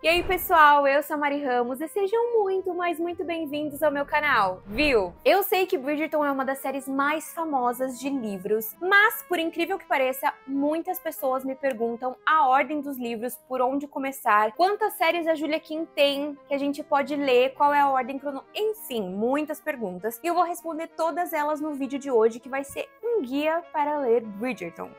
E aí pessoal, eu sou a Mari Ramos e sejam muito, mas muito bem-vindos ao meu canal, viu? Eu sei que Bridgerton é uma das séries mais famosas de livros, mas por incrível que pareça, muitas pessoas me perguntam a ordem dos livros, por onde começar, quantas séries a Julia Quinn tem que a gente pode ler, qual é a ordem cronológica, enfim, muitas perguntas. E eu vou responder todas elas no vídeo de hoje, que vai ser um guia para ler Bridgerton.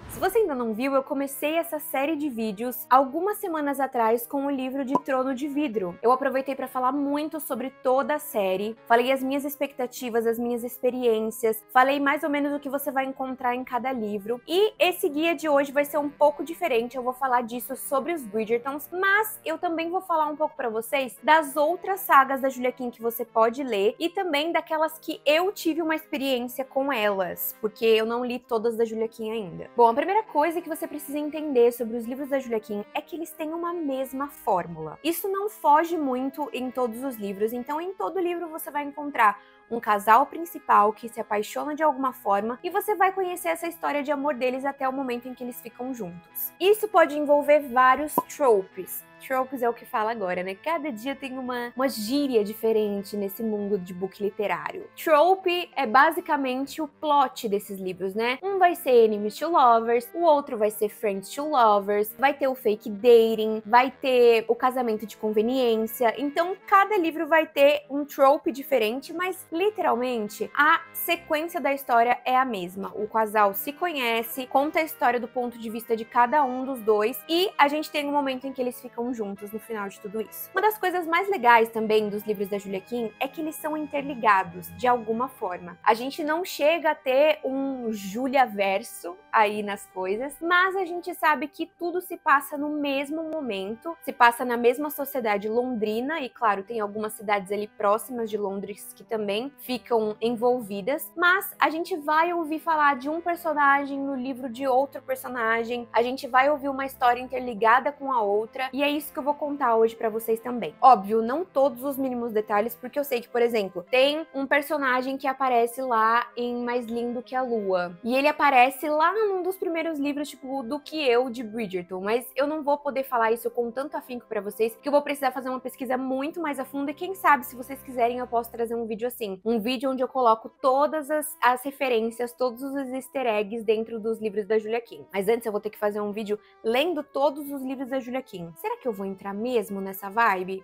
Se você ainda não viu, eu comecei essa série de vídeos algumas semanas atrás com o livro de Trono de Vidro. Eu aproveitei para falar muito sobre toda a série, falei as minhas expectativas, as minhas experiências, falei mais ou menos o que você vai encontrar em cada livro. E esse guia de hoje vai ser um pouco diferente, eu vou falar disso sobre os Bridgertons, mas eu também vou falar um pouco para vocês das outras sagas da Julia Quinn que você pode ler e também daquelas que eu tive uma experiência com elas, porque eu não li todas da Julia Quinn ainda. Bom, a primeira coisa que você precisa entender sobre os livros da Julia Quinn é que eles têm uma mesma fórmula. Isso não foge muito em todos os livros, então em todo livro você vai encontrar um casal principal que se apaixona de alguma forma e você vai conhecer essa história de amor deles até o momento em que eles ficam juntos. Isso pode envolver vários tropes. Tropes é o que fala agora, né? Cada dia tem uma gíria diferente nesse mundo de book literário. Trope é basicamente o plot desses livros, né? Um vai ser enemies to lovers, o outro vai ser friends to lovers, vai ter o fake dating, vai ter o casamento de conveniência. Então, cada livro vai ter um trope diferente, mas literalmente a sequência da história é a mesma. O casal se conhece, conta a história do ponto de vista de cada um dos dois e a gente tem um momento em que eles ficam juntos no final de tudo isso. Uma das coisas mais legais também dos livros da Julia Quinn é que eles são interligados de alguma forma. A gente não chega a ter um Juliaverso aí nas coisas, mas a gente sabe que tudo se passa no mesmo momento, se passa na mesma sociedade londrina e claro, tem algumas cidades ali próximas de Londres que também ficam envolvidas, mas a gente vai ouvir falar de um personagem no livro de outro personagem, a gente vai ouvir uma história interligada com a outra e é isso que eu vou contar hoje pra vocês também. Óbvio, não todos os mínimos detalhes, porque eu sei que, por exemplo, tem um personagem que aparece lá em Mais Lindo que a Lua. E ele aparece lá num dos primeiros livros, tipo, do que eu, de Bridgerton. Mas eu não vou poder falar isso com tanto afinco pra vocês, que eu vou precisar fazer uma pesquisa muito mais a fundo. E quem sabe, se vocês quiserem, eu posso trazer um vídeo assim. Um vídeo onde eu coloco todas as referências, todos os easter eggs dentro dos livros da Julia Quinn. Mas antes eu vou ter que fazer um vídeo lendo todos os livros da Julia Quinn. Será que eu vou entrar mesmo nessa vibe?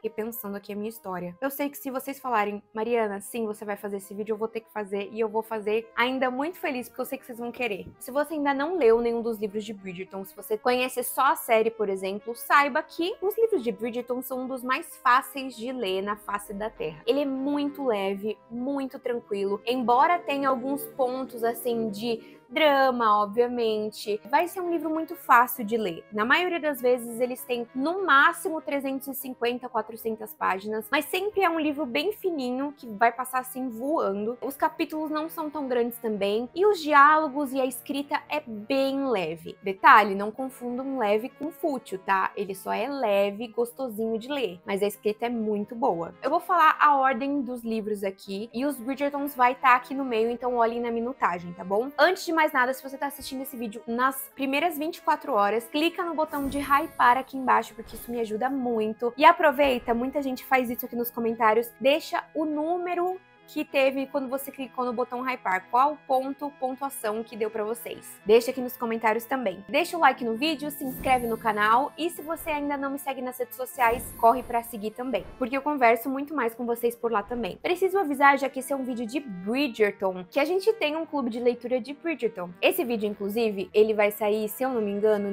Repensando aqui a minha história. Eu sei que se vocês falarem, Mariana, sim, você vai fazer esse vídeo, eu vou ter que fazer e eu vou fazer ainda muito feliz, porque eu sei que vocês vão querer. Se você ainda não leu nenhum dos livros de Bridgerton, se você conhece só a série, por exemplo, saiba que os livros de Bridgerton são um dos mais fáceis de ler na face da Terra. Ele é muito leve, muito tranquilo, embora tenha alguns pontos, assim, de drama, obviamente. Vai ser um livro muito fácil de ler. Na maioria das vezes, eles têm, no máximo, 350, 400 páginas, mas sempre é um livro bem fininho, que vai passar assim voando. Os capítulos não são tão grandes também, e os diálogos e a escrita é bem leve. Detalhe, não confundam leve com fútil, tá? Ele só é leve, gostosinho de ler, mas a escrita é muito boa. Eu vou falar a ordem dos livros aqui, e os Bridgertons vai estar aqui no meio, então olhem na minutagem, tá bom? Antes de mais nada, se você tá assistindo esse vídeo nas primeiras 24 horas, clica no botão de hypar aqui embaixo, porque isso me ajuda muito. E aproveita, muita gente faz isso aqui nos comentários, deixa o número que teve quando você clicou no botão hypar, qual pontuação que deu pra vocês. Deixa aqui nos comentários também. Deixa o like no vídeo, se inscreve no canal e se você ainda não me segue nas redes sociais, corre pra seguir também, porque eu converso muito mais com vocês por lá também. Preciso avisar, já que esse é um vídeo de Bridgerton, que a gente tem um clube de leitura de Bridgerton. Esse vídeo, inclusive, ele vai sair, se eu não me engano,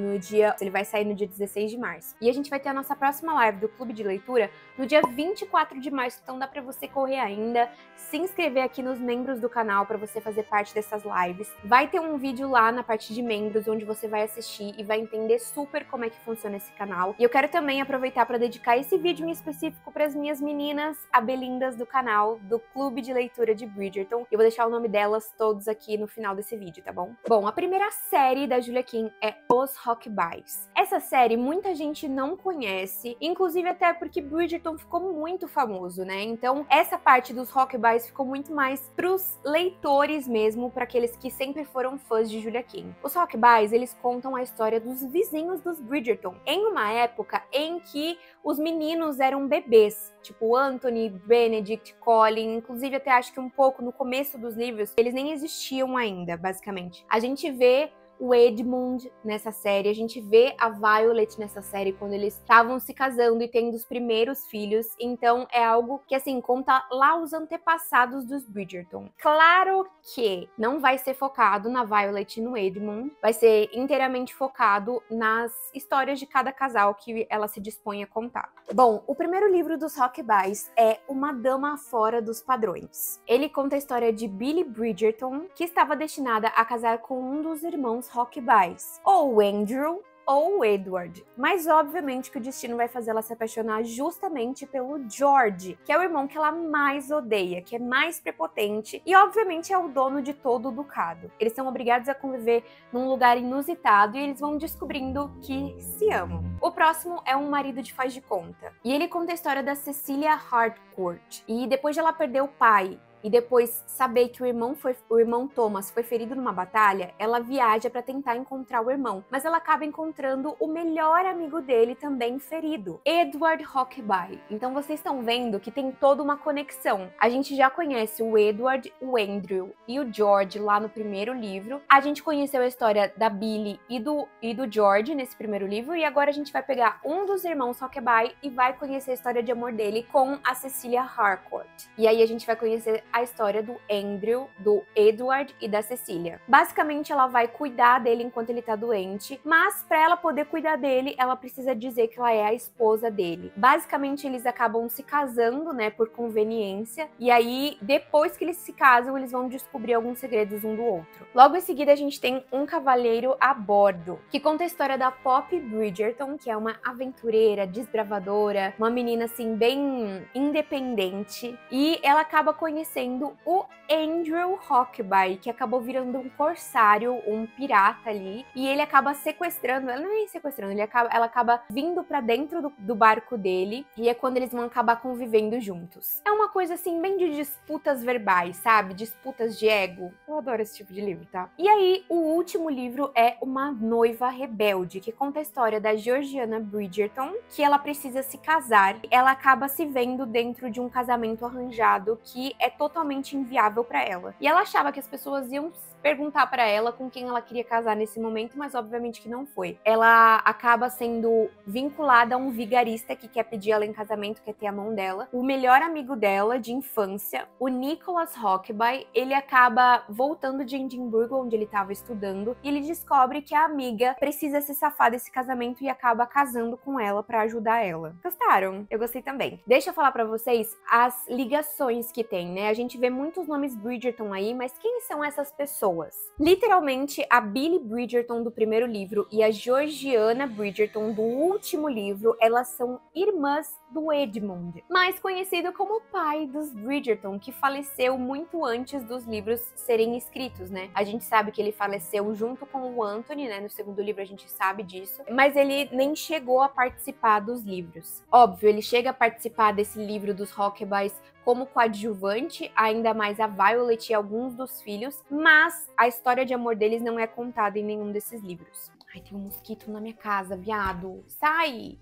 ele vai sair no dia 16 de março. E a gente vai ter a nossa próxima live do clube de leitura no dia 24 de março, então dá pra você correr ainda, se inscrever aqui nos membros do canal para você fazer parte dessas lives. Vai ter um vídeo lá na parte de membros onde você vai assistir e vai entender super como é que funciona esse canal. E eu quero também aproveitar para dedicar esse vídeo em específico para as minhas meninas abelindas do canal do Clube de Leitura de Bridgerton. Eu vou deixar o nome delas todos aqui no final desse vídeo, tá bom? Bom, a primeira série da Julia Quinn é Os Rockbys. Essa série muita gente não conhece, inclusive até porque Bridgerton ficou muito famoso, né? Então essa parte dos Rockbys Bys ficou muito mais pros leitores mesmo, para aqueles que sempre foram fãs de Julia Quinn. Os Rock Bys, eles contam a história dos vizinhos dos Bridgerton, em uma época em que os meninos eram bebês, tipo Anthony, Benedict, Colin, inclusive até acho que um pouco no começo dos livros, eles nem existiam ainda, basicamente. A gente vê o Edmund nessa série, a gente vê a Violet nessa série quando eles estavam se casando e tendo os primeiros filhos, então é algo que, assim, conta lá os antepassados dos Bridgerton. Claro que não vai ser focado na Violet e no Edmund, vai ser inteiramente focado nas histórias de cada casal que ela se dispõe a contar. Bom, o primeiro livro dos Rock Bys é Uma Dama Fora dos Padrões. Ele conta a história de Billie Bridgerton, que estava destinada a casar com um dos irmãos Rock Bys, ou o Andrew ou o Edward. Mas obviamente que o destino vai fazer ela se apaixonar justamente pelo George, que é o irmão que ela mais odeia, que é mais prepotente e obviamente é o dono de todo o ducado. Eles são obrigados a conviver num lugar inusitado e eles vão descobrindo que se amam. O próximo é Um Marido de Faz de Conta, e ele conta a história da Cecilia Harcourt. E depois de ela perder o pai e depois saber que o irmão Thomas foi ferido numa batalha, ela viaja para tentar encontrar o irmão, mas ela acaba encontrando o melhor amigo dele também ferido, Edward Rockby. Então vocês estão vendo que tem toda uma conexão. A gente já conhece o Edward, o Andrew e o George lá no primeiro livro. A gente conheceu a história da Billie e do George nesse primeiro livro, e agora a gente vai pegar um dos irmãos Rockby e vai conhecer a história de amor dele com a Cecilia Harcourt. E aí a gente vai conhecer a história do Andrew, do Edward e da Cecília. Basicamente, ela vai cuidar dele enquanto ele tá doente, mas para ela poder cuidar dele, ela precisa dizer que ela é a esposa dele. Basicamente, eles acabam se casando, né, por conveniência, e aí, depois que eles se casam, eles vão descobrir alguns segredos um do outro. Logo em seguida, a gente tem Um Cavaleiro a Bordo, que conta a história da Poppy Bridgerton, que é uma aventureira, desbravadora, uma menina, assim, bem independente, e ela acaba conhecendo o Andrew Rockby, que acabou virando um corsário, um pirata ali, e ele acaba sequestrando, ela não é sequestrando, ela acaba vindo pra dentro do barco dele, e é quando eles vão acabar convivendo juntos. É uma coisa assim, bem de disputas verbais, sabe? Disputas de ego. Eu adoro esse tipo de livro, tá? E aí, o último livro é Uma Noiva Rebelde, que conta a história da Georgiana Bridgerton, que ela precisa se casar, ela acaba se vendo dentro de um casamento arranjado que é totalmente inviável para ela. E ela achava que as pessoas iam perguntar para ela com quem ela queria casar nesse momento, mas obviamente que não foi. Ela acaba sendo vinculada a um vigarista que quer pedir ela em casamento, quer ter a mão dela. O melhor amigo dela de infância, o Nicholas Rockby, ele acaba voltando de Edimburgo, onde ele estava estudando, e ele descobre que a amiga precisa se safar desse casamento e acaba casando com ela para ajudar ela. Gostaram? Eu gostei também. Deixa eu falar para vocês as ligações que tem, né? A gente vê muitos nomes Bridgerton aí, mas quem são essas pessoas? Literalmente, a Billie Bridgerton do primeiro livro e a Georgiana Bridgerton do último livro, elas são irmãs do Edmund, mais conhecido como pai dos Bridgerton, que faleceu muito antes dos livros serem escritos, né? A gente sabe que ele faleceu junto com o Anthony, né? No segundo livro a gente sabe disso, mas ele nem chegou a participar dos livros. Óbvio, ele chega a participar desse livro dos Rockbys como coadjuvante, ainda mais a Violet e alguns dos filhos, mas a história de amor deles não é contada em nenhum desses livros. Ai, tem um mosquito na minha casa, viado. Sai!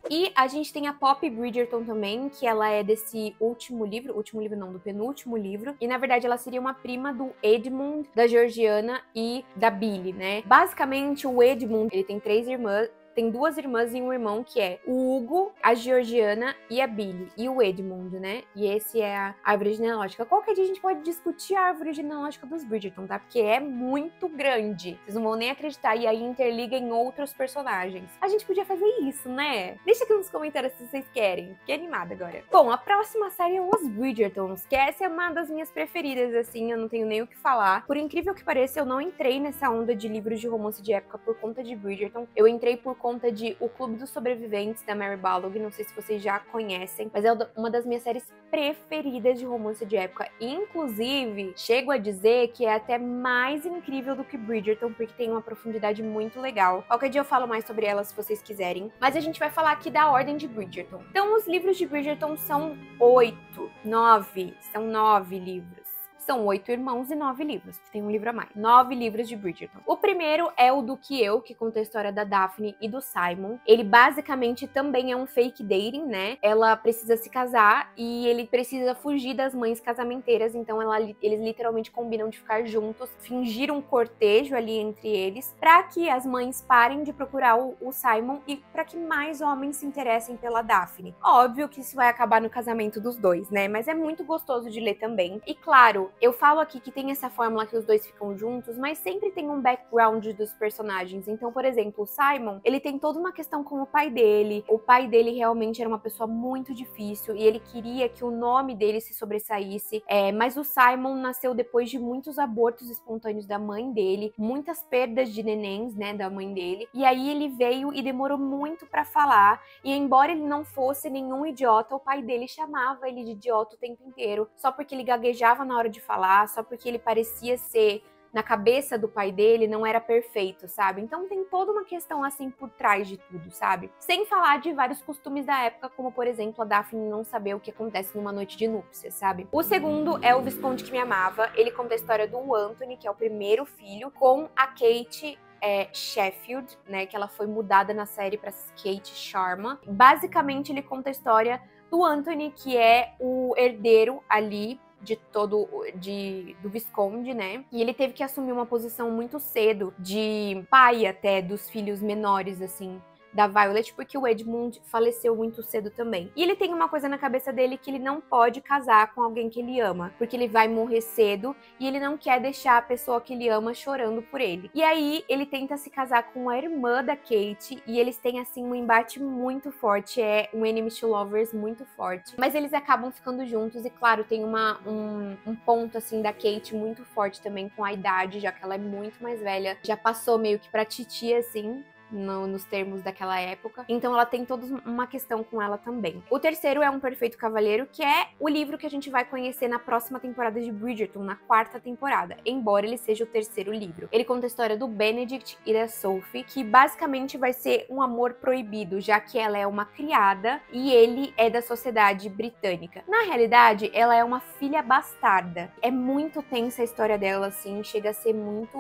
E a gente tem a Poppy Bridgerton também, que ela é desse último livro não, do penúltimo livro, e na verdade ela seria uma prima do Edmund, da Georgiana e da Billie, né? Basicamente o Edmund, ele tem três irmãs, tem duas irmãs e um irmão, que é o Hugo, a Georgiana e a Billie. E o Edmund, né? E esse é a árvore genealógica. Qualquer dia a gente pode discutir a árvore genealógica dos Bridgerton, tá? Porque é muito grande. Vocês não vão nem acreditar. E aí interliga em outros personagens. A gente podia fazer isso, né? Deixa aqui nos comentários se vocês querem. Fiquei animada agora. Bom, a próxima série é Os Bridgertons, que essa é uma das minhas preferidas, assim. Eu não tenho nem o que falar. Por incrível que pareça, eu não entrei nessa onda de livros de romance de época por conta de Bridgerton. Eu entrei por conta de O Clube dos Sobreviventes, da Mary Balogh. Não sei se vocês já conhecem, mas é uma das minhas séries preferidas de romance de época. Inclusive, chego a dizer que é até mais incrível do que Bridgerton, porque tem uma profundidade muito legal. Qualquer dia eu falo mais sobre ela se vocês quiserem. Mas a gente vai falar aqui da ordem de Bridgerton. Então, os livros de Bridgerton são 9 livros. São 8 irmãos e 9 livros. Tem um livro a mais. 9 livros de Bridgerton. O primeiro é o do Que Eu, que conta a história da Daphne e do Simon. Ele basicamente também é um fake dating, né? Ela precisa se casar e ele precisa fugir das mães casamenteiras. Então eles literalmente combinam de ficar juntos, fingir um cortejo ali entre eles, pra que as mães parem de procurar o Simon e pra que mais homens se interessem pela Daphne. Óbvio que isso vai acabar no casamento dos dois, né? Mas é muito gostoso de ler também. E claro, eu falo aqui que tem essa fórmula que os dois ficam juntos, mas sempre tem um background dos personagens. Então, por exemplo, o Simon, ele tem toda uma questão com o pai dele. O pai dele realmente era uma pessoa muito difícil e ele queria que o nome dele se sobressaísse. Mas o Simon nasceu depois de muitos abortos espontâneos da mãe dele, muitas perdas de nenéns, né, da mãe dele. E aí ele veio e demorou muito pra falar. E embora ele não fosse nenhum idiota, o pai dele chamava ele de idiota o tempo inteiro, só porque ele gaguejava na hora de falar, só porque ele parecia ser, na cabeça do pai dele, não era perfeito, sabe? Então tem toda uma questão assim por trás de tudo, sabe? Sem falar de vários costumes da época, como por exemplo a Daphne não saber o que acontece numa noite de núpcias, sabe? O segundo é O Visconde que Me Amava. Ele conta a história do Anthony, que é o primeiro filho, com a Kate Sheffield, né, que ela foi mudada na série para Kate Sharma. Basicamente ele conta a história do Anthony, que é o herdeiro ali do Visconde, né? E ele teve que assumir uma posição muito cedo de pai até dos filhos menores, assim, da Violet, porque o Edmund faleceu muito cedo também. E ele tem uma coisa na cabeça dele que ele não pode casar com alguém que ele ama, porque ele vai morrer cedo e ele não quer deixar a pessoa que ele ama chorando por ele. E aí ele tenta se casar com a irmã da Kate e eles têm assim um embate muito forte, é um enemies to lovers muito forte. Mas eles acabam ficando juntos e claro, tem um ponto assim da Kate muito forte também com a idade, já que ela é muito mais velha, já passou meio que pra titia assim, nos termos daquela época. Então ela tem toda uma questão com ela também. O terceiro é Um Perfeito Cavalheiro, que é o livro que a gente vai conhecer na próxima temporada de Bridgerton, na 4ª temporada, embora ele seja o terceiro livro. Ele conta a história do Benedict e da Sophie, que basicamente vai ser um amor proibido, já que ela é uma criada e ele é da sociedade britânica. Na realidade, ela é uma filha bastarda. É muito tensa a história dela, assim, chega a ser muito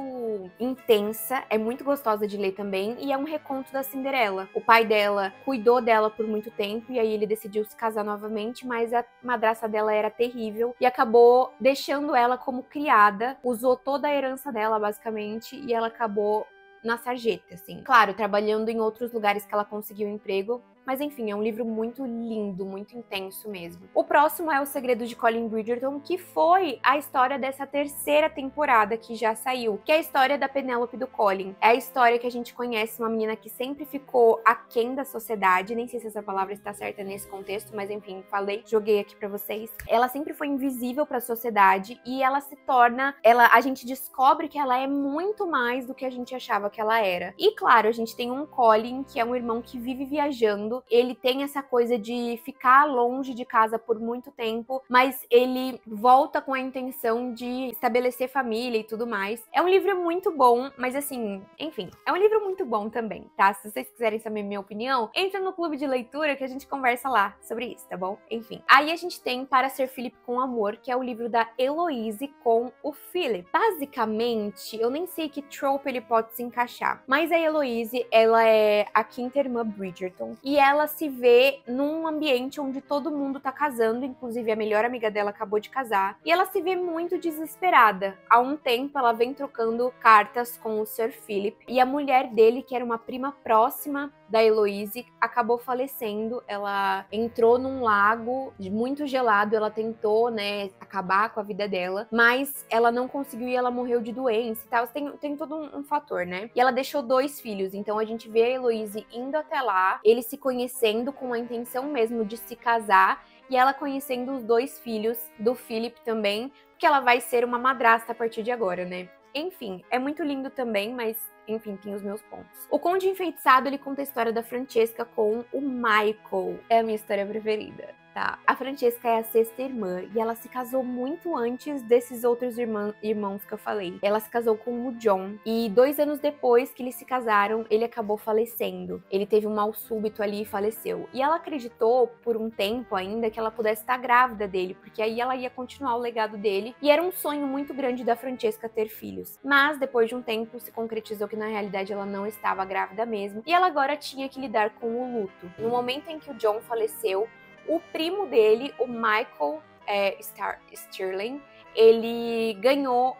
intensa, é muito gostosa de ler também, e é um reconto da Cinderela. O pai dela cuidou dela por muito tempo e aí ele decidiu se casar novamente, mas a madrasta dela era terrível e acabou deixando ela como criada, usou toda a herança dela basicamente e ela acabou na sarjeta, assim. Claro, trabalhando em outros lugares que ela conseguiu emprego, mas enfim, é um livro muito lindo, muito intenso mesmo. O próximo é O Segredo de Colin Bridgerton, que foi a história dessa 3ª temporada que já saiu, que é a história da Penélope e do Colin. É a história que a gente conhece uma menina que sempre ficou aquém da sociedade, nem sei se essa palavra está certa nesse contexto, mas enfim, falei, joguei aqui pra vocês. Ela sempre foi invisível pra sociedade e ela se torna, a gente descobre que ela é muito mais do que a gente achava que ela era. E claro, a gente tem um Colin, que é um irmão que vive viajando. Ele tem essa coisa de ficar longe de casa por muito tempo, mas ele volta com a intenção de estabelecer família e tudo mais. É um livro muito bom, mas assim, enfim, é um livro muito bom também, tá? Se vocês quiserem saber minha opinião, entra no clube de leitura que a gente conversa lá sobre isso, tá bom? Enfim. Aí a gente tem Para Ser Philip com Amor, que é o livro da Eloise com o Philip. Basicamente, eu nem sei que trope ele pode se encaixar, mas a Eloise, ela é a 5ª irmã Bridgerton e ela se vê num ambiente onde todo mundo tá casando, inclusive a melhor amiga dela acabou de casar, e ela se vê muito desesperada. Há um tempo ela vem trocando cartas com o Sir Philip, e a mulher dele, que era uma prima próxima da Eloise, acabou falecendo. Ela entrou num lago muito gelado, ela tentou, né, acabar com a vida dela, mas ela não conseguiu e ela morreu de doença e tal. Tem todo um fator, né? E ela deixou 2 filhos, então a gente vê a Eloise indo até lá, eles se conhecendo com a intenção mesmo de se casar, e ela conhecendo os 2 filhos do Philip também, porque ela vai ser uma madrasta a partir de agora, né? Enfim, é muito lindo também, mas enfim, tem os meus pontos. O Conde Enfeitiçado, ele conta a história da Francesca com o Michael. É a minha história preferida, tá? A Francesca é a sexta irmã e ela se casou muito antes desses outros irmãos que eu falei. Ela se casou com o John e 2 anos depois que eles se casaram, ele acabou falecendo. Ele teve um mal súbito ali e faleceu. E ela acreditou por um tempo ainda que ela pudesse estar grávida dele, porque aí ela ia continuar o legado dele. E era um sonho muito grande da Francesca ter filhos. Mas depois de um tempo se concretizou que na realidade ela não estava grávida mesmo, e ela agora tinha que lidar com o luto. No momento em que o John faleceu, o primo dele, o Michael Sterling, ele ganhou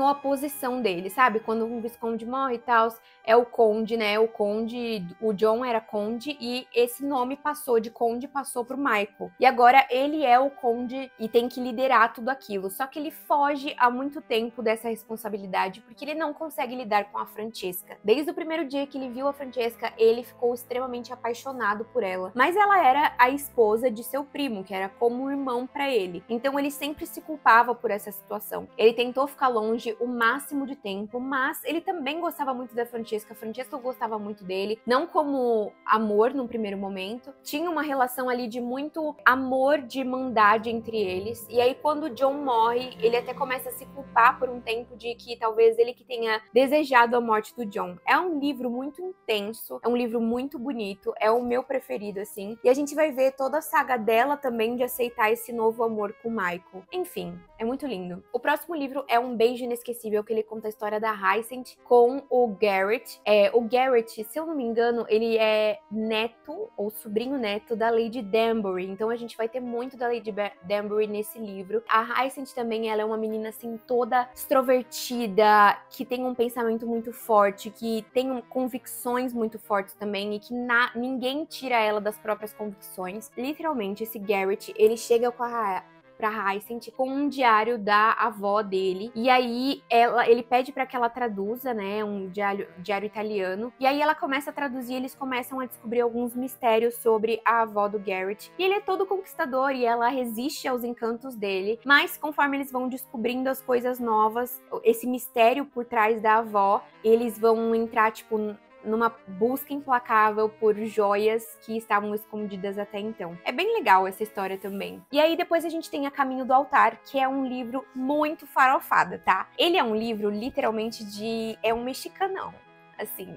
a posição dele, sabe? Quando um visconde morre e tal, é o conde, né? O John era conde e esse nome passou de conde, passou pro Michael. E agora ele é o conde e tem que liderar tudo aquilo. Só que ele foge há muito tempo dessa responsabilidade porque ele não consegue lidar com a Francesca. Desde o primeiro dia que ele viu a Francesca, ele ficou extremamente apaixonado por ela. Mas ela era a esposa de seu primo, que era como um irmão para ele. Então ele sempre se culpava por essa situação. Ele tentou ficar longe o máximo de tempo, mas ele também gostava muito da Francesca. A Francesca gostava muito dele, não como amor num primeiro momento. Tinha uma relação ali de muito amor, de irmandade entre eles. E aí quando o John morre, ele até começa a se culpar por um tempo de que talvez ele que tenha desejado a morte do John. É um livro muito intenso, é um livro muito bonito, é o meu preferido, assim. E a gente vai ver toda a saga dela também de aceitar esse novo amor com o Michael. Enfim, é muito lindo. O próximo livro é Um Beijo Inesquecível, que ele conta a história da Hyacinth com o Garrett. O Garrett, se eu não me engano, ele é neto ou sobrinho neto da Lady Danbury. Então a gente vai ter muito da Lady Danbury nesse livro. A Hyacinth também, ela é uma menina assim toda extrovertida, que tem um pensamento muito forte, que tem convicções muito fortes também e que ninguém tira ela das próprias convicções. Literalmente, esse Garrett, ele chega pra Hyacinth com um diário da avó dele. E aí ele pede para que ela traduza, né, um diário italiano. E aí ela começa a traduzir, eles começam a descobrir alguns mistérios sobre a avó do Garrett. E ele é todo conquistador e ela resiste aos encantos dele. Mas conforme eles vão descobrindo as coisas novas, esse mistério por trás da avó, eles vão entrar, tipo, numa busca implacável por joias que estavam escondidas até então. É bem legal essa história também. E aí depois a gente tem A Caminho do Altar, que é um livro muito farofada, tá? Ele é um livro literalmente é um mexicanão. Assim,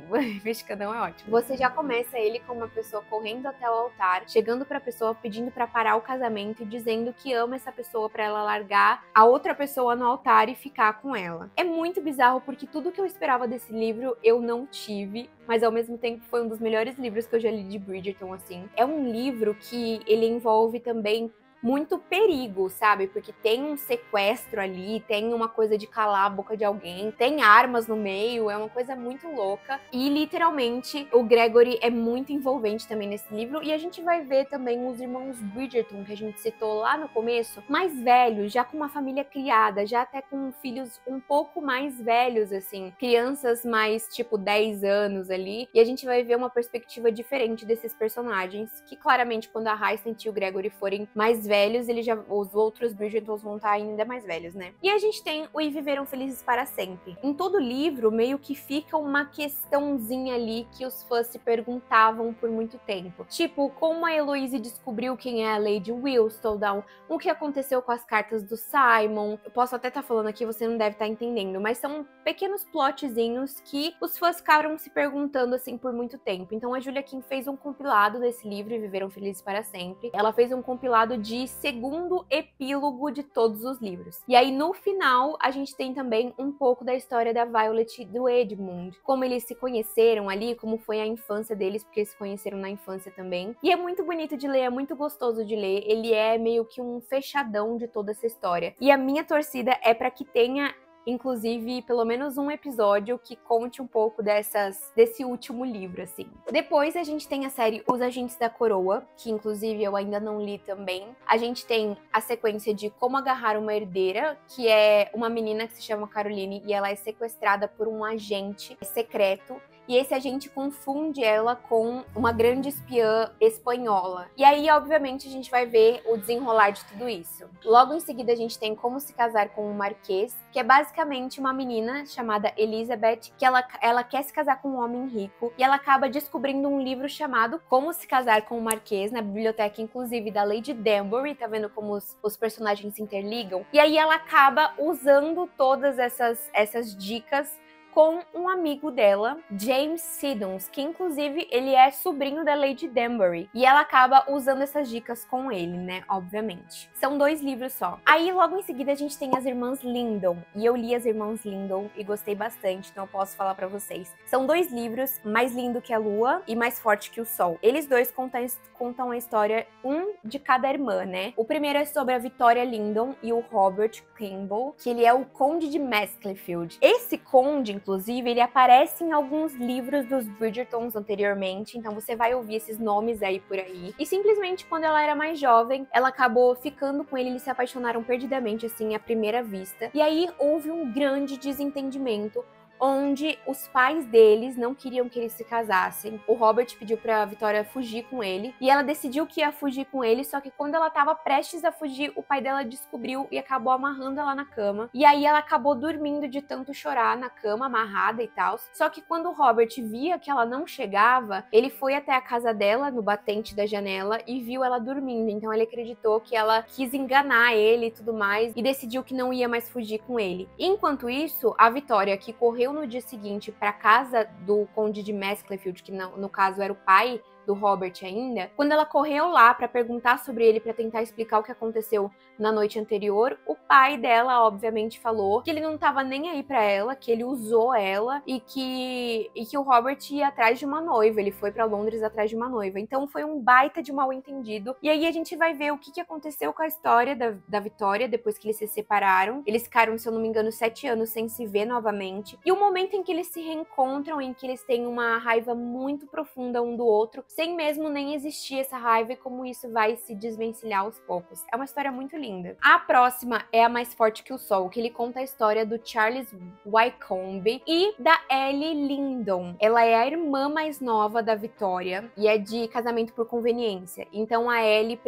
mexicanão é ótimo. Você já começa ele com uma pessoa correndo até o altar, chegando pra pessoa, pedindo pra parar o casamento e dizendo que ama essa pessoa pra ela largar a outra pessoa no altar e ficar com ela. É muito bizarro porque tudo que eu esperava desse livro eu não tive, mas ao mesmo tempo foi um dos melhores livros que eu já li de Bridgerton, assim. É um livro que ele envolve também muito perigo, sabe? Porque tem um sequestro ali, tem uma coisa de calar a boca de alguém, tem armas no meio, é uma coisa muito louca. E literalmente o Gregory é muito envolvente também nesse livro. E a gente vai ver também os irmãos Bridgerton, que a gente citou lá no começo, mais velhos, já com uma família criada, já até com filhos um pouco mais velhos, assim, crianças mais tipo 10 anos ali. E a gente vai ver uma perspectiva diferente desses personagens, que claramente quando a Hyacinth e o Gregory forem mais velhos, os outros Bridgertons vão estar ainda mais velhos, né? E a gente tem o E Viveram Felizes para Sempre. Em todo o livro, meio que fica uma questãozinha ali que os fãs se perguntavam por muito tempo. Tipo, como a Heloise descobriu quem é a Lady Whistledown, o que aconteceu com as cartas do Simon. Eu posso até estar falando aqui, você não deve estar entendendo, mas são pequenos plotzinhos que os fãs ficaram se perguntando assim por muito tempo. Então a Julia Kim fez um compilado desse livro, E Viveram Felizes para Sempre. Ela fez um compilado de segundo epílogo de todos os livros. E aí, no final, a gente tem também um pouco da história da Violet e do Edmund. Como eles se conheceram ali, como foi a infância deles, porque eles se conheceram na infância também. E é muito bonito de ler, é muito gostoso de ler. Ele é meio que um fechadão de toda essa história. E a minha torcida é para que tenha inclusive pelo menos um episódio que conte um pouco desse último livro, assim. Depois a gente tem a série Os Agentes da Coroa, que inclusive eu ainda não li também. A gente tem a sequência de Como Agarrar uma Herdeira, que é uma menina que se chama Caroline e ela é sequestrada por um agente secreto. e esse agente confunde ela com uma grande espiã espanhola. E aí, obviamente, a gente vai ver o desenrolar de tudo isso. Logo em seguida, a gente tem Como se Casar com um Marquês, que é basicamente uma menina chamada Elizabeth, que ela quer se casar com um homem rico, e ela acaba descobrindo um livro chamado Como se Casar com um Marquês, na biblioteca, inclusive, da Lady Danbury. Tá vendo como os personagens se interligam? E aí ela acaba usando todas essas dicas com um amigo dela, James Siddons, que inclusive ele é sobrinho da Lady Danbury. E ela acaba usando essas dicas com ele, né? Obviamente. São 2 livros só. Aí logo em seguida a gente tem as Irmãs Lindon. E eu li as Irmãs Lindon e gostei bastante, então eu posso falar pra vocês. São 2 livros, Mais Lindo que a Lua e Mais Forte que o Sol. Eles dois contam a história, um de cada irmã, né? O primeiro é sobre a Victoria Lindon e o Robert Campbell, que ele é o Conde de Maskelyfield. Esse conde, inclusive, ele aparece em alguns livros dos Bridgertons anteriormente, então você vai ouvir esses nomes aí por aí. E simplesmente, quando ela era mais jovem, ela acabou ficando com ele, eles se apaixonaram perdidamente, assim, à primeira vista. E aí houve um grande desentendimento, onde os pais deles não queriam que eles se casassem. O Robert pediu pra Victoria fugir com ele, e ela decidiu que ia fugir com ele, só que quando ela tava prestes a fugir, o pai dela descobriu e acabou amarrando ela na cama. E aí ela acabou dormindo de tanto chorar na cama, amarrada e tal. Só que quando o Robert via que ela não chegava, ele foi até a casa dela, no batente da janela, e viu ela dormindo. Então ele acreditou que ela quis enganar ele e tudo mais, e decidiu que não ia mais fugir com ele. Enquanto isso, a Victoria, que correu no dia seguinte para casa do Conde de Maskelyfield, que no caso era o pai do Robert ainda, quando ela correu lá para perguntar sobre ele, para tentar explicar o que aconteceu na noite anterior, o pai dela obviamente falou que ele não tava nem aí para ela, que ele usou ela e que o Robert ia atrás de uma noiva, ele foi para Londres atrás de uma noiva. Então foi um baita de mal entendido. E aí a gente vai ver o que aconteceu com a história da Victoria depois que eles se separaram. Eles ficaram, se eu não me engano, 7 anos sem se ver novamente. E o momento em que eles se reencontram, em que eles têm uma raiva muito profunda um do outro, sem mesmo nem existir essa raiva, e como isso vai se desvencilhar aos poucos. É uma história muito linda. A próxima é A Mais Forte que o Sol, que ele conta a história do Charles Wycombe e da Ellie Lindon. Ela é a irmã mais nova da Victoria e é de casamento por conveniência. Então a Ellie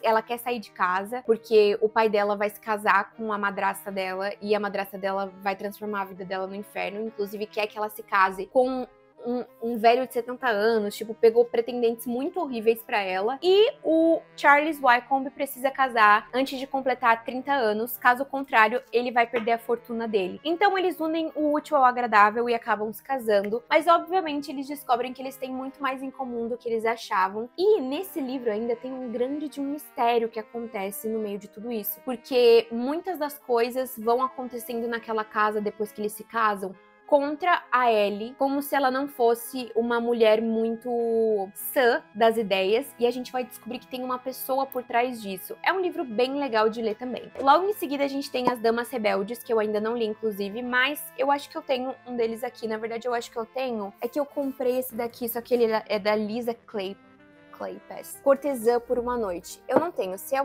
ela quer sair de casa porque o pai dela vai se casar com a madrasta dela e a madrasta dela vai transformar a vida dela no inferno. Inclusive quer que ela se case com um velho de 70 anos, tipo, pegou pretendentes muito horríveis pra ela. E o Charles Wycombe precisa casar antes de completar 30 anos, caso contrário, ele vai perder a fortuna dele. Então eles unem o útil ao agradável e acabam se casando, mas obviamente eles descobrem que eles têm muito mais em comum do que eles achavam. E nesse livro ainda tem um grande mistério que acontece no meio de tudo isso, porque muitas das coisas vão acontecendo naquela casa depois que eles se casam, contra a Ellie, como se ela não fosse uma mulher muito sã das ideias, e a gente vai descobrir que tem uma pessoa por trás disso. É um livro bem legal de ler também. Logo em seguida a gente tem As Damas Rebeldes, que eu ainda não li inclusive, mas eu acho que eu tenho um deles aqui. Na verdade eu acho que eu tenho, é que eu comprei esse daqui, só que ele é da Lisa Kleypas, Cortesã por uma Noite. Eu não tenho. Se a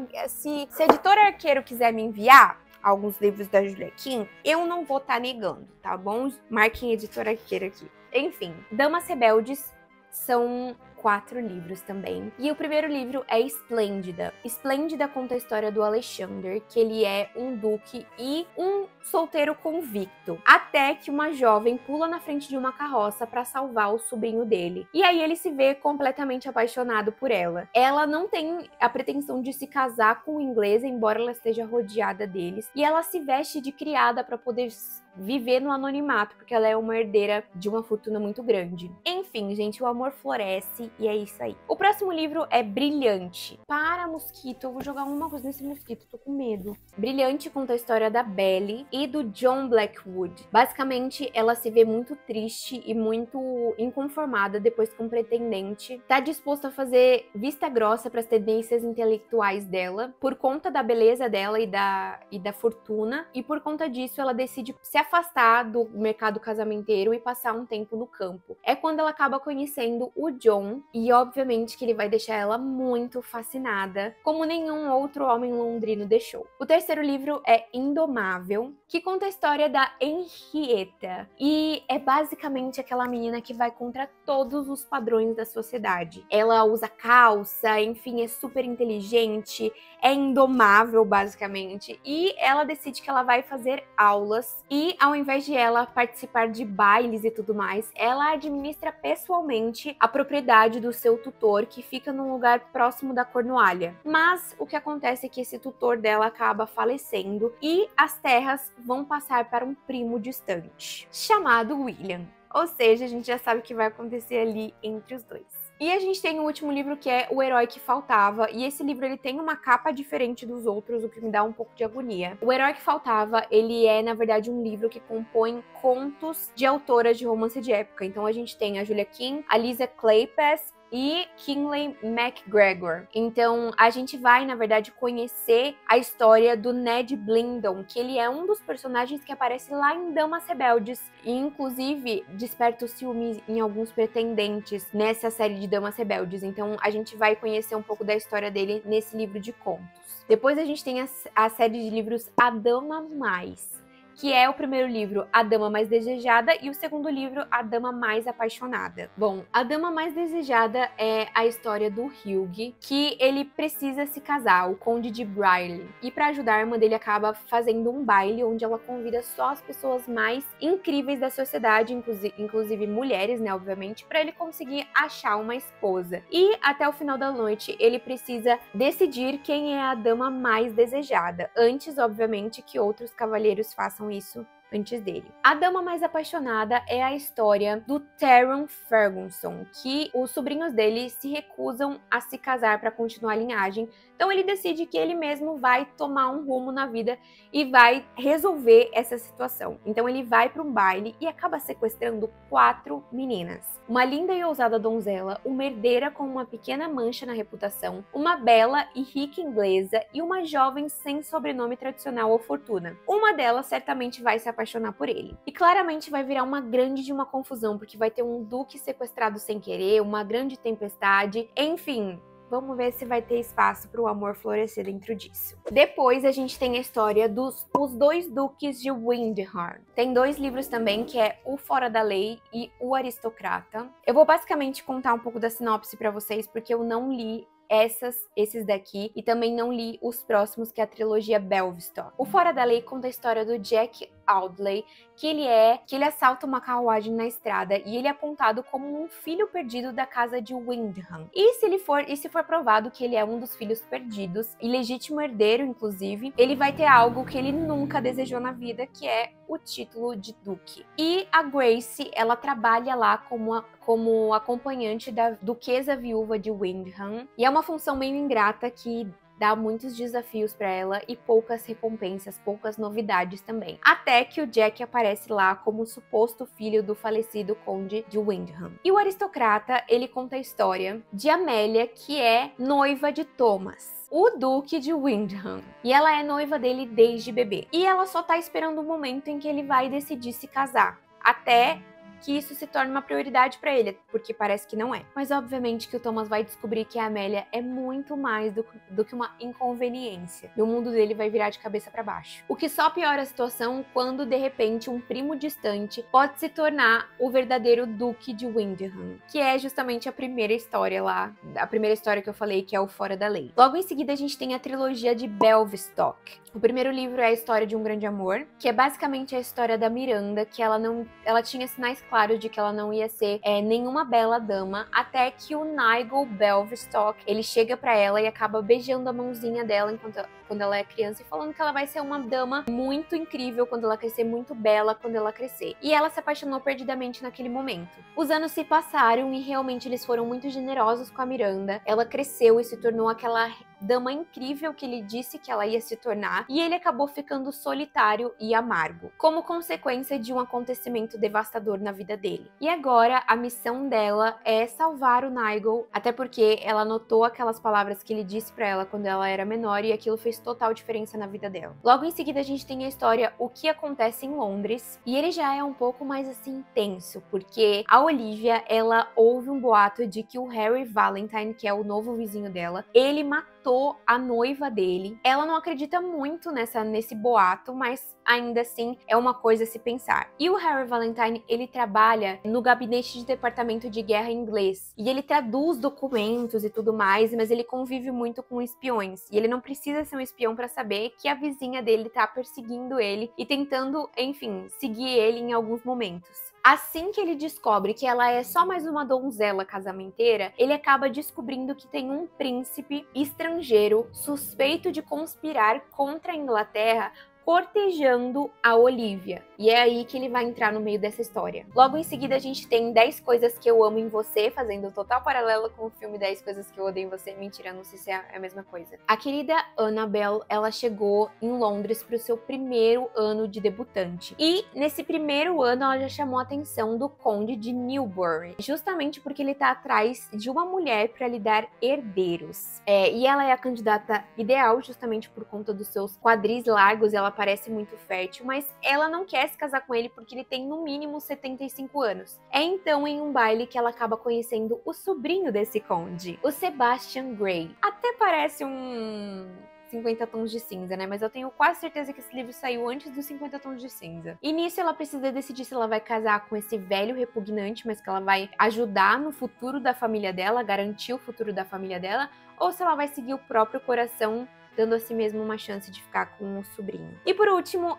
editora Arqueiro quiser me enviar alguns livros da Julia Kim, eu não vou estar negando, tá bom? Marquem editora Arqueiro aqui. Enfim, Damas Rebeldes são 4 livros também. E o primeiro livro é Esplêndida. Esplêndida conta a história do Alexander, que ele é um duque e um solteiro convicto, até que uma jovem pula na frente de uma carroça para salvar o sobrinho dele. E aí ele se vê completamente apaixonado por ela. Ela não tem a pretensão de se casar com o inglês, embora ela esteja rodeada deles, e ela se veste de criada para poder viver no anonimato, porque ela é uma herdeira de uma fortuna muito grande. Enfim, gente, o amor floresce e é isso aí. O próximo livro é Brilhante. Para, mosquito, eu vou jogar uma coisa nesse mosquito, tô com medo. Brilhante conta a história da Belle e do John Blackwood. Basicamente, ela se vê muito triste e muito inconformada depois que um pretendente tá disposto a fazer vista grossa para as tendências intelectuais dela, por conta da beleza dela e da fortuna, e por conta disso ela decide se afastar do mercado casamenteiro e passar um tempo no campo. É quando ela acaba conhecendo o John, e obviamente que ele vai deixar ela muito fascinada, como nenhum outro homem londrino deixou. O terceiro livro é Indomável, que conta a história da Henrietta, e é basicamente aquela menina que vai contra todos os padrões da sociedade. Ela usa calça, enfim, é super inteligente, é indomável basicamente, e ela decide que ela vai fazer aulas e ao invés de ela participar de bailes e tudo mais, ela administra pessoalmente a propriedade do seu tutor, que fica num lugar próximo da Cornualha. Mas o que acontece é que esse tutor dela acaba falecendo e as terras vão passar para um primo distante, chamado William. Ou seja, a gente já sabe o que vai acontecer ali entre os dois. E a gente tem o último livro, que é O Herói que Faltava, e esse livro ele tem uma capa diferente dos outros, o que me dá um pouco de agonia. O Herói que Faltava, ele é, na verdade, um livro que compõe contos de autoras de romance de época. Então a gente tem a Julia Quinn, a Lisa Kleypas e Kinley MacGregor. Então, a gente vai, na verdade, conhecer a história do Ned Blindon, que ele é um dos personagens que aparece lá em Damas Rebeldes, e inclusive desperta o ciúme em alguns pretendentes nessa série de Damas Rebeldes. Então, a gente vai conhecer um pouco da história dele nesse livro de contos. Depois a gente tem a série de livros A Dama Mais, que é o primeiro livro, A Dama Mais Desejada, e o segundo livro, A Dama Mais Apaixonada. Bom, A Dama Mais Desejada é a história do Hugh, que ele precisa se casar, o Conde de Brierley. E para ajudar, a irmã dele acaba fazendo um baile onde ela convida só as pessoas mais incríveis da sociedade, inclusive mulheres, né, obviamente, para ele conseguir achar uma esposa. E até o final da noite, ele precisa decidir quem é a dama mais desejada, antes, obviamente, que outros cavalheiros façam isso antes dele. A Dama Mais Apaixonada é a história do Theron Ferguson, que os sobrinhos dele se recusam a se casar para continuar a linhagem. Então ele decide que ele mesmo vai tomar um rumo na vida e vai resolver essa situação. Então ele vai para um baile e acaba sequestrando 4 meninas. Uma linda e ousada donzela, uma herdeira com uma pequena mancha na reputação, uma bela e rica inglesa e uma jovem sem sobrenome tradicional ou fortuna. Uma delas certamente vai se apaixonar por ele. E claramente vai virar uma grande de uma confusão, porque vai ter um duque sequestrado sem querer, uma grande tempestade, enfim. Vamos ver se vai ter espaço para o amor florescer dentro disso. Depois a gente tem a história dos Os Dois Duques de Windham. Tem 2 livros também, que é O Fora da Lei e O Aristocrata. Eu vou basicamente contar um pouco da sinopse para vocês, porque eu não li esses daqui e também não li os próximos, que é a trilogia Belvistock. O Fora da Lei conta a história do Jack Audley, que ele assalta uma carruagem na estrada e ele é apontado como um filho perdido da casa de Windham. E se for provado que ele é um dos filhos perdidos, e legítimo herdeiro inclusive, ele vai ter algo que ele nunca desejou na vida, que é o título de duque. E a Grace, ela trabalha lá como acompanhante da duquesa viúva de Windham, e é uma função meio ingrata que dá muitos desafios para ela e poucas recompensas, poucas novidades também. Até que o Jack aparece lá como suposto filho do falecido Conde de Windham. E o Aristocrata, ele conta a história de Amélia, que é noiva de Thomas, o Duque de Windham. E ela é noiva dele desde bebê. E ela só tá esperando o momento em que ele vai decidir se casar, até que isso se torne uma prioridade para ele, porque parece que não é. Mas obviamente que o Thomas vai descobrir que a Amélia é muito mais do que uma inconveniência. E o mundo dele vai virar de cabeça para baixo. O que só piora a situação quando, de repente, um primo distante pode se tornar o verdadeiro Duque de Windham, que é justamente a primeira história lá, a primeira história que eu falei, que é o Fora da Lei. Logo em seguida, a gente tem a trilogia de Belvistock. O primeiro livro é a história de um grande amor, que é basicamente a história da Miranda, que ela tinha sinais claros de que ela não ia ser nenhuma bela dama, até que o Nigel Belvistock, ele chega pra ela e acaba beijando a mãozinha dela quando ela é criança e falando que ela vai ser uma dama muito incrível quando ela crescer, muito bela quando ela crescer. E ela se apaixonou perdidamente naquele momento. Os anos se passaram e realmente eles foram muito generosos com a Miranda. Ela cresceu e se tornou aquela dama incrível que ele disse que ela ia se tornar, e ele acabou ficando solitário e amargo, como consequência de um acontecimento devastador na vida dele. E agora a missão dela é salvar o Nigel, até porque ela notou aquelas palavras que ele disse pra ela quando ela era menor, e aquilo fez total diferença na vida dela. Logo em seguida a gente tem a história O que Acontece em Londres, e ele já é um pouco mais assim tenso, porque a Olivia, ela ouve um boato de que o Harry Valentine, que é o novo vizinho dela, ele matou a noiva dele. Ela não acredita muito nesse boato, mas ainda assim é uma coisa a se pensar. E o Harry Valentine, ele trabalha no gabinete de departamento de guerra inglês, e ele traduz documentos e tudo mais, mas ele convive muito com espiões, e ele não precisa ser um espião para saber que a vizinha dele tá perseguindo ele e tentando, enfim, seguir ele em alguns momentos. Assim que ele descobre que ela é só mais uma donzela casamenteira, ele acaba descobrindo que tem um príncipe estrangeiro suspeito de conspirar contra a Inglaterra, cortejando a Olivia. E é aí que ele vai entrar no meio dessa história. Logo em seguida a gente tem 10 Coisas que Eu Amo em Você, fazendo total paralelo com o filme 10 Coisas que Eu Odeio em Você. Mentira, não sei se é a mesma coisa. A querida Annabelle, ela chegou em Londres para o seu primeiro ano de debutante. E nesse primeiro ano ela já chamou a atenção do Conde de Newbury, justamente porque ele tá atrás de uma mulher para lhe dar herdeiros. E ela é a candidata ideal justamente por conta dos seus quadris largos, ela parece muito fértil, mas ela não quer se casar com ele porque ele tem no mínimo 75 anos. É então em um baile que ela acaba conhecendo o sobrinho desse conde, o Sebastian Grey. Até parece um 50 Tons de Cinza, né? Mas eu tenho quase certeza que esse livro saiu antes dos 50 Tons de Cinza. E nisso ela precisa decidir se ela vai casar com esse velho repugnante, mas que ela vai ajudar no futuro da família dela, garantir o futuro da família dela, ou se ela vai seguir o próprio coração, dando a si mesmo uma chance de ficar com o sobrinho. E por último,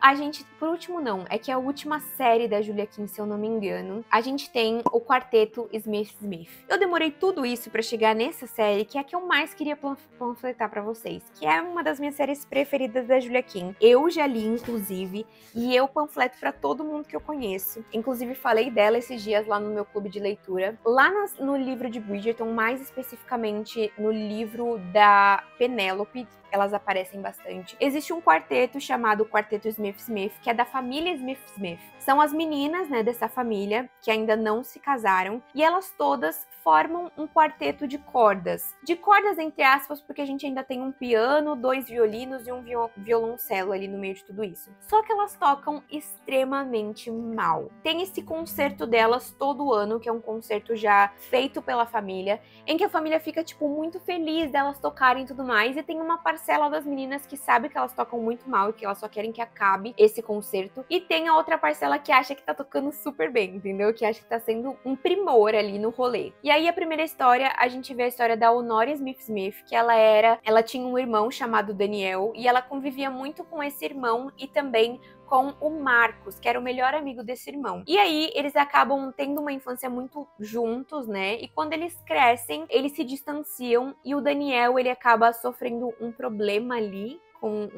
é que a última série da Julia Quinn, se eu não me engano, a gente tem o quarteto Smith. Eu demorei tudo isso pra chegar nessa série, que é a que eu mais queria panfletar pra vocês, que é uma das minhas séries preferidas da Julia Quinn. Eu já li, inclusive, e eu panfleto pra todo mundo que eu conheço. Inclusive, falei dela esses dias lá no meu clube de leitura. Lá no livro de Bridgerton, mais especificamente no livro da Penélope, elas aparecem bastante. Existe um quarteto chamado Quarteto Smith, que é da família Smith. São as meninas, né, dessa família, que ainda não se casaram, e elas todas formam um quarteto de cordas. De cordas, entre aspas, porque a gente ainda tem um piano, 2 violinos e um violoncelo ali no meio de tudo isso. Só que elas tocam extremamente mal. Tem esse concerto delas todo ano, que é um concerto já feito pela família, em que a família fica, tipo, muito feliz delas tocarem e tudo mais, e tem uma parcela das meninas que sabe que elas tocam muito mal e que elas só querem que acabe esse concerto, e tem a outra parcela que acha que tá tocando super bem, entendeu? Que acha que tá sendo um primor ali no rolê. E aí a primeira história, a gente vê a história da Honora Smith, que ela tinha um irmão chamado Daniel, e ela convivia muito com esse irmão e também com o Marcos, que era o melhor amigo desse irmão. E aí, eles acabam tendo uma infância muito juntos, né? E quando eles crescem, eles se distanciam, e o Daniel, ele acaba sofrendo um problema ali com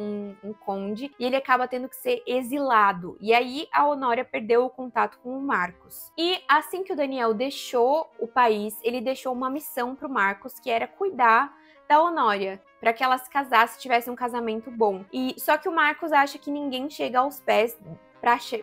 um conde, e ele acaba tendo que ser exilado. E aí a Honória perdeu o contato com o Marcos. E assim que o Daniel deixou o país, ele deixou uma missão pro Marcos, que era cuidar da Honória, para que ela se casasse e tivesse um casamento bom. E só que o Marcos acha que ninguém chega aos pés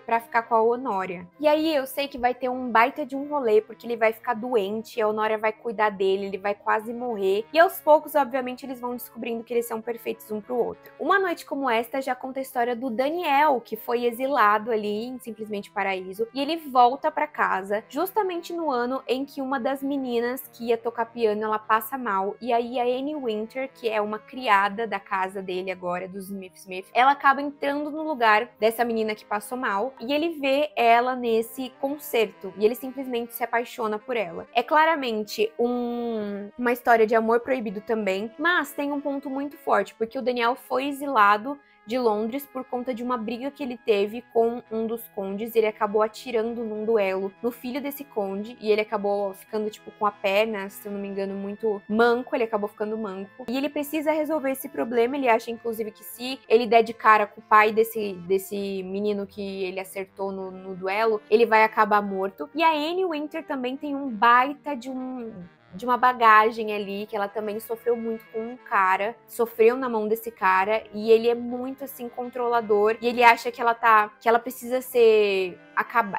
pra ficar com a Honória. E aí eu sei que vai ter um baita de um rolê, porque ele vai ficar doente, a Honória vai cuidar dele, ele vai quase morrer. E aos poucos, obviamente, eles vão descobrindo que eles são perfeitos um pro outro. Uma noite como esta já conta a história do Daniel, que foi exilado ali em Simplesmente Paraíso, e ele volta pra casa justamente no ano em que uma das meninas que ia tocar piano, ela passa mal, e aí a Annie Winter, que é uma criada da casa dele agora, dos Smith, ela acaba entrando no lugar dessa menina que passou mal, e ele vê ela nesse concerto, e ele simplesmente se apaixona por ela. É claramente uma história de amor proibido também, mas tem um ponto muito forte, porque o Daniel foi exilado de Londres por conta de uma briga que ele teve com um dos condes. Ele acabou atirando num duelo no filho desse conde, e ele acabou ficando, tipo, com a perna, se eu não me engano, muito manco. Ele acabou ficando manco, e ele precisa resolver esse problema. Ele acha, inclusive, que se ele der de cara com o pai desse menino que ele acertou no duelo, ele vai acabar morto. E a Annie Winter também tem um baita de uma bagagem ali, que ela também sofreu muito com um cara, sofreu na mão desse cara, e ele é muito, assim, controlador, e ele acha que ela precisa ser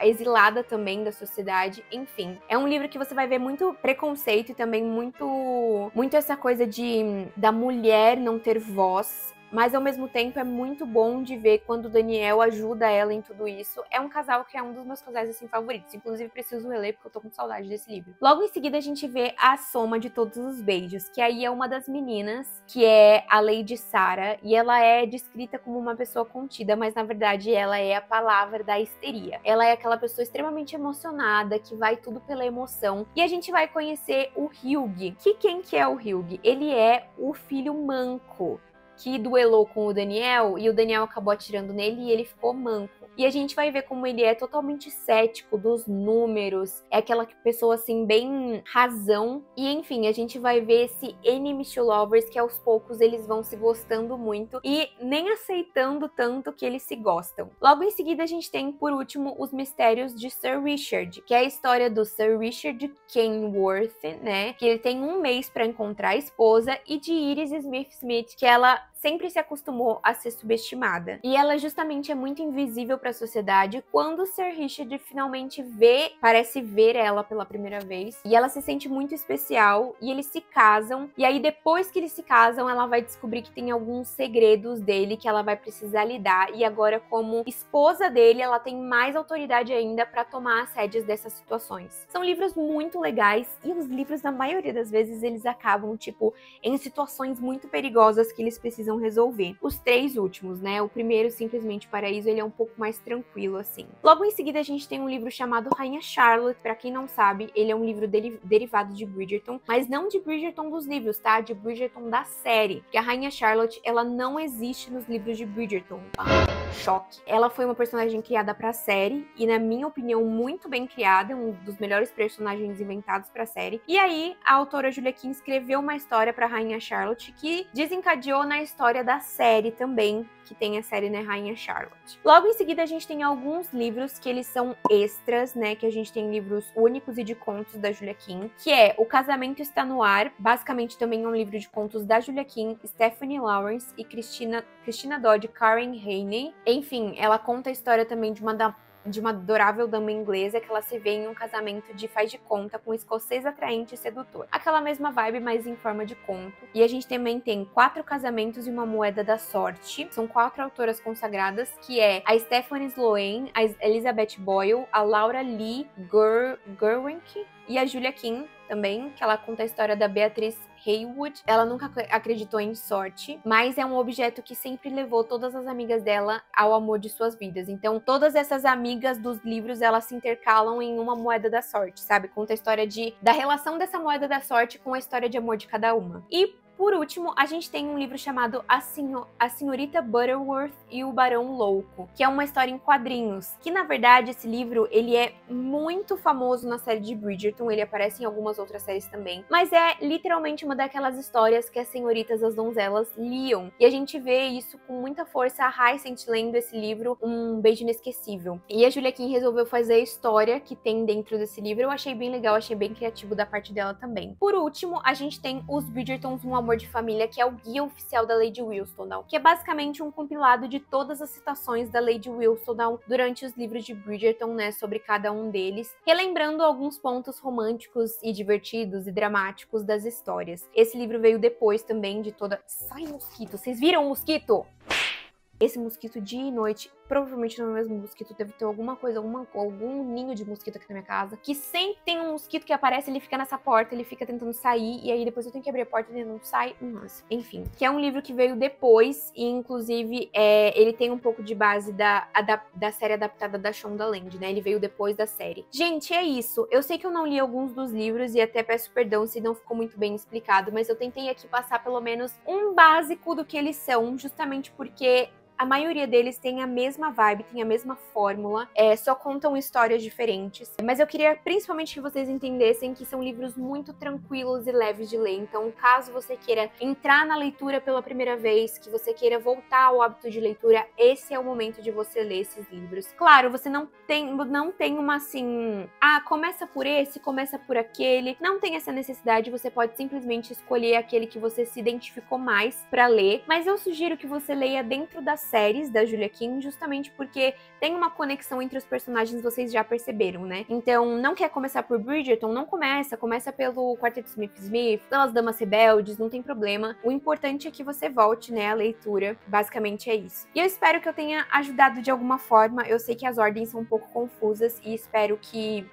exilada também da sociedade. Enfim, é um livro que você vai ver muito preconceito e também muito essa coisa da mulher não ter voz, mas ao mesmo tempo é muito bom de ver quando o Daniel ajuda ela em tudo isso. É um casal que é um dos meus casais assim favoritos, inclusive preciso reler porque eu tô com saudade desse livro. Logo em seguida a gente vê A Soma de Todos os Beijos, que aí é uma das meninas, que é a Lady Sarah, e ela é descrita como uma pessoa contida, mas na verdade ela é a palavra da histeria. Ela é aquela pessoa extremamente emocionada, que vai tudo pela emoção, e a gente vai conhecer o Hugh. Quem que é o Hugh? Ele é o filho manco que duelou com o Daniel e o Daniel acabou atirando nele e ele ficou manco. E a gente vai ver como ele é totalmente cético dos números, é aquela pessoa assim bem razão. E enfim, a gente vai ver esse enemies to lovers que aos poucos eles vão se gostando muito e nem aceitando tanto que eles se gostam. Logo em seguida a gente tem por último os mistérios de Sir Richard, que é a história do Sir Richard Kenworth, né? Que ele tem um mês para encontrar a esposa, e de Iris Smith, que ela sempre se acostumou a ser subestimada. E ela justamente é muito invisível para a sociedade quando Sir Richard finalmente parece ver ela pela primeira vez. E ela se sente muito especial e eles se casam. E aí depois que eles se casam, ela vai descobrir que tem alguns segredos dele que ela vai precisar lidar. E agora, como esposa dele, ela tem mais autoridade ainda para tomar as rédeas dessas situações. São livros muito legais e os livros, na maioria das vezes, eles acabam, tipo, em situações muito perigosas que eles precisam resolver. Os 3 últimos, né? O primeiro, Simplesmente Paraíso, ele é um pouco mais tranquilo, assim. Logo em seguida, a gente tem um livro chamado Rainha Charlotte. Pra quem não sabe, ele é um livro derivado de Bridgerton, mas não de Bridgerton dos livros, tá? De Bridgerton da série. Porque a Rainha Charlotte, ela não existe nos livros de Bridgerton. Choque. Ela foi uma personagem criada pra série e, na minha opinião, muito bem criada, um dos melhores personagens inventados pra série. E aí, a autora Julia Quinn escreveu uma história pra Rainha Charlotte que desencadeou na história da série também, que tem a série, né, Rainha Charlotte. Logo em seguida, a gente tem alguns livros que eles são extras, né, que a gente tem livros únicos e de contos da Julia Quinn, que é O Casamento Está no Ar, basicamente também é um livro de contos da Julia Quinn, Stephanie Lawrence e Christina Dodd Karen Heaney. Enfim, ela conta a história também de uma adorável dama inglesa que ela se vê em um casamento de faz de conta com um escocês atraente e sedutor. Aquela mesma vibe, mas em forma de conto. E a gente também tem 4 casamentos e uma moeda da sorte. São 4 autoras consagradas, que é a Stephanie Sloane, a Elizabeth Boyle, a Laura Lee Gerwig e a Julia Quinn também, que ela conta a história da Beatriz Heywood. Ela nunca acreditou em sorte, mas é um objeto que sempre levou todas as amigas dela ao amor de suas vidas. Então, todas essas amigas dos livros, elas se intercalam em uma moeda da sorte, sabe? Conta a história da relação dessa moeda da sorte com a história de amor de cada uma. E por último, a gente tem um livro chamado A Senhorita Butterworth e o Barão Louco, que é uma história em quadrinhos, que na verdade esse livro, ele é muito famoso na série de Bridgerton, ele aparece em algumas outras séries também, mas é literalmente uma daquelas histórias que as senhoritas, as donzelas, liam, e a gente vê isso com muita força, a Hyacinth lendo esse livro, Um Beijo Inesquecível. E a Julia Quinn resolveu fazer a história que tem dentro desse livro, eu achei bem legal, achei bem criativo da parte dela também. Por último, a gente tem os Bridgertons, Um Amor de Família, que é o guia oficial da Lady Whistledown, que é basicamente um compilado de todas as citações da Lady Whistledown durante os livros de Bridgerton, né, sobre cada um deles, relembrando alguns pontos românticos e divertidos e dramáticos das histórias. Esse livro veio depois também de toda... Sai, mosquito! Vocês viram o mosquito? Esse mosquito dia e noite, provavelmente não é o mesmo mosquito, deve ter alguma coisa, algum ninho de mosquito aqui na minha casa, que sempre tem um mosquito que aparece, ele fica nessa porta, ele fica tentando sair, e aí depois eu tenho que abrir a porta e ele não sai. Nossa, enfim. Que é um livro que veio depois, e inclusive ele tem um pouco de base da série adaptada da Shonda Land, né? Ele veio depois da série. Gente, é isso. Eu sei que eu não li alguns dos livros, e até peço perdão se não ficou muito bem explicado, mas eu tentei aqui passar pelo menos um básico do que eles são, justamente porque a maioria deles tem a mesma vibe, tem a mesma fórmula, só contam histórias diferentes. Mas eu queria principalmente que vocês entendessem que são livros muito tranquilos e leves de ler. Então, caso você queira entrar na leitura pela primeira vez, que você queira voltar ao hábito de leitura, esse é o momento de você ler esses livros. Claro, você não tem uma assim, começa por esse, começa por aquele. Não tem essa necessidade, você pode simplesmente escolher aquele que você se identificou mais pra ler. Mas eu sugiro que você leia dentro da séries da Julia Kim, justamente porque tem uma conexão entre os personagens, vocês já perceberam, né? Então, não quer começar por Bridgerton? Não começa pelo Quarteto Smith, pelas Damas Rebeldes, não tem problema. O importante é que você volte, né, à leitura. Basicamente é isso. E eu espero que eu tenha ajudado de alguma forma. Eu sei que as ordens são um pouco confusas e espero que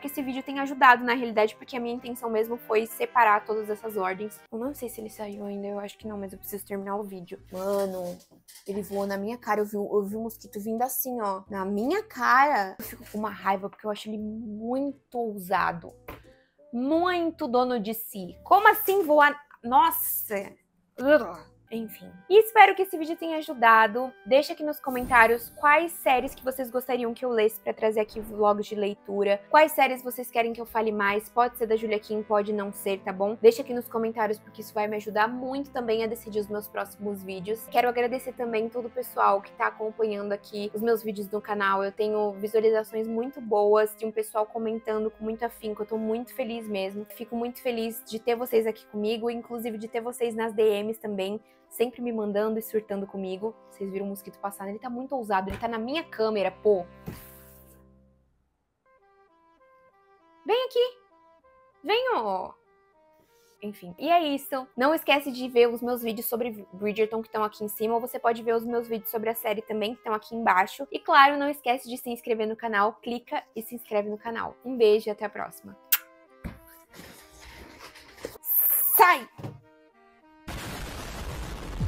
esse vídeo tenha ajudado na realidade, porque a minha intenção mesmo foi separar todas essas ordens. Eu não sei se ele saiu ainda, eu acho que não, mas eu preciso terminar o vídeo. Mano, ele voou na minha cara, eu vi o mosquito vindo assim, ó, na minha cara. Eu fico com uma raiva, porque eu acho ele muito ousado. Muito dono de si. Como assim voar? Nossa! Enfim. E espero que esse vídeo tenha ajudado. Deixa aqui nos comentários quais séries que vocês gostariam que eu lesse pra trazer aqui vlogs de leitura. Quais séries vocês querem que eu fale mais. Pode ser da Julia Kim, pode não ser, tá bom? Deixa aqui nos comentários, porque isso vai me ajudar muito também a decidir os meus próximos vídeos. Quero agradecer também todo o pessoal que tá acompanhando aqui os meus vídeos no canal. Eu tenho visualizações muito boas, de um pessoal comentando com muito afinco. Eu tô muito feliz mesmo. Fico muito feliz de ter vocês aqui comigo, inclusive de ter vocês nas DMs também, sempre me mandando e surtando comigo. Vocês viram o mosquito passar, ele tá muito ousado, ele tá na minha câmera, pô. Vem aqui. Vem, ó. Enfim, e é isso. Não esquece de ver os meus vídeos sobre Bridgerton que estão aqui em cima, ou você pode ver os meus vídeos sobre a série também, que estão aqui embaixo. E claro, não esquece de se inscrever no canal, clica e se inscreve no canal. Um beijo e até a próxima. Sai!